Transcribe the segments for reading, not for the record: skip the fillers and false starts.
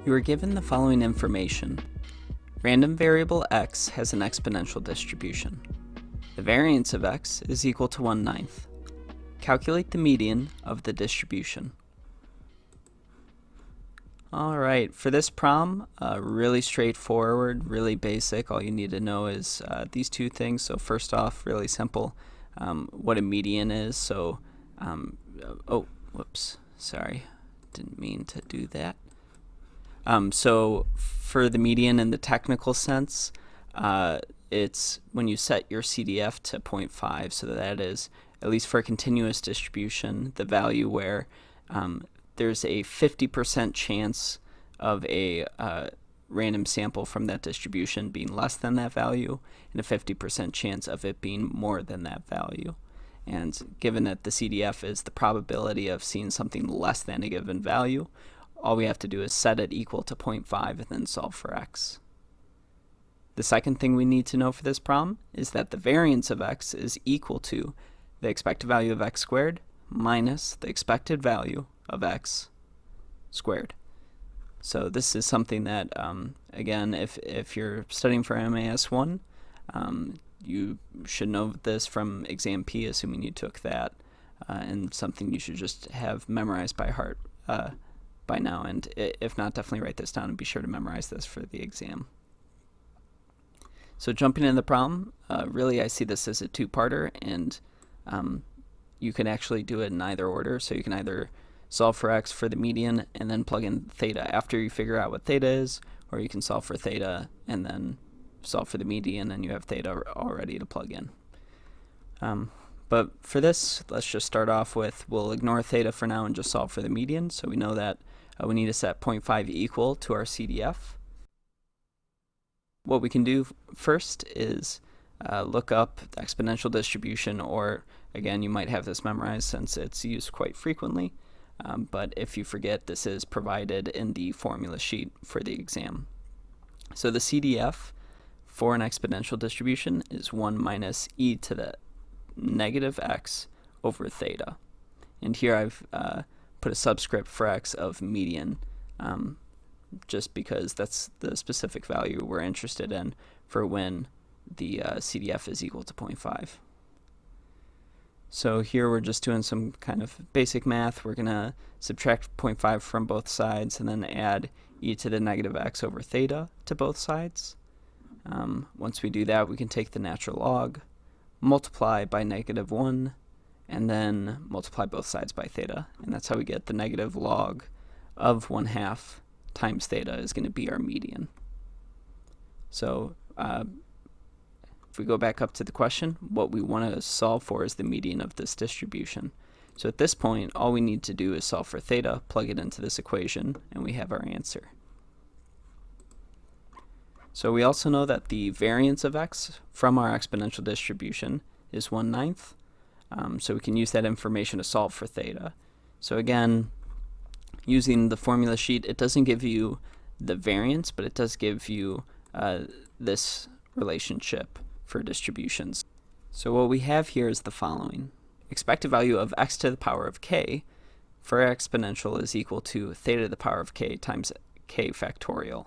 You are given the following information. Random variable x has an exponential distribution. The variance of x is equal to 1/9. Calculate the median of the distribution. Alright, for this problem, really straightforward, really basic. All you need to know is these two things. So first off, really simple, what a median is. So, oh, whoops, sorry, didn't mean to do that. So for the median in the technical sense, it's when you set your CDF to 0.5, so that is, at least for a continuous distribution, the value where there's a 50% chance of a random sample from that distribution being less than that value, and a 50% chance of it being more than that value. And given that the CDF is the probability of seeing something less than a given value, all we have to do is set it equal to 0.5 and then solve for x. The second thing we need to know for this problem is that the variance of x is equal to the expected value of x squared minus the expected value of x squared. So this is something that, again, if you're studying for MAS 1, you should know this from exam P, assuming you took that, and something you should just have memorized by heart by now, and if not, definitely write this down and be sure to memorize this for the exam. So jumping into the problem, really I see this as a two-parter, and you can actually do it in either order. So you can either solve for x for the median and then plug in theta after you figure out what theta is, or you can solve for theta and then solve for the median and you have theta all ready to plug in. But for this, let's just start off with, we'll ignore theta for now and just solve for the median. So we know that we need to set 0.5 equal to our CDF. What we can do first is look up the exponential distribution, or again, you might have this memorized since it's used quite frequently. But if you forget, this is provided in the formula sheet for the exam. So the CDF for an exponential distribution is 1 minus e to the negative x over theta. And here I've put a subscript for x of median, just because that's the specific value we're interested in for when the CDF is equal to 0.5. So here we're just doing some kind of basic math. We're going to subtract 0.5 from both sides and then add e to the negative x over theta to both sides. Once we do that, we can take the natural log, multiply by -1, and then multiply both sides by theta. And that's how we get the negative log of 1/2 times theta is going to be our median. So if we go back up to the question, what we want to solve for is the median of this distribution. So at this point, all we need to do is solve for theta, plug it into this equation, and we have our answer. So we also know that the variance of x from our exponential distribution is 1/9. So we can use that information to solve for theta. So again, using the formula sheet, it doesn't give you the variance, but it does give you this relationship for distributions. So what we have here is the following. Expected value of x to the power of k for exponential is equal to theta to the power of k times k factorial.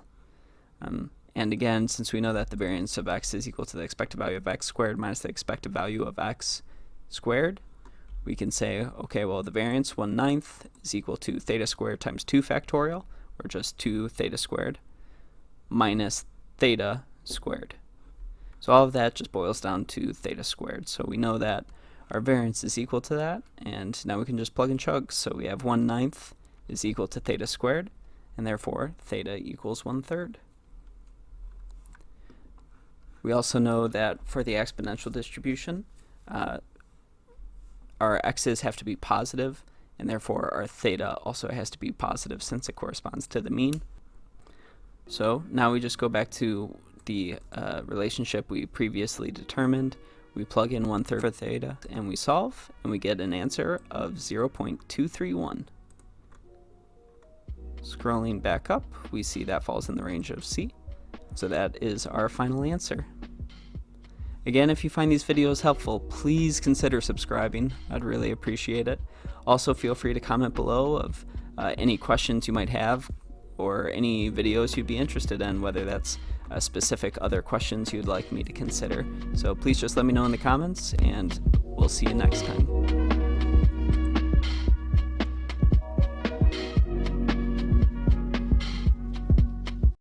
And again, since we know that the variance of x is equal to the expected value of x squared minus the expected value of x squared, we can say, okay, well, the variance 1/9 is equal to theta squared times 2 factorial, or just 2 theta squared, minus theta squared. So all of that just boils down to theta squared. So we know that our variance is equal to that, and now we can just plug and chug. So we have 1/9 is equal to theta squared, and therefore theta equals 1/3. We also know that for the exponential distribution, our x's have to be positive, and therefore our theta also has to be positive since it corresponds to the mean. So now we just go back to the relationship we previously determined. We plug in 1/3 for theta, and we solve, and we get an answer of 0.231. Scrolling back up, we see that falls in the range of C. So that is our final answer. Again, if you find these videos helpful, please consider subscribing. I'd really appreciate it. Also, feel free to comment below of any questions you might have or any videos you'd be interested in, whether that's specific other questions you'd like me to consider. So please just let me know in the comments, and we'll see you next time.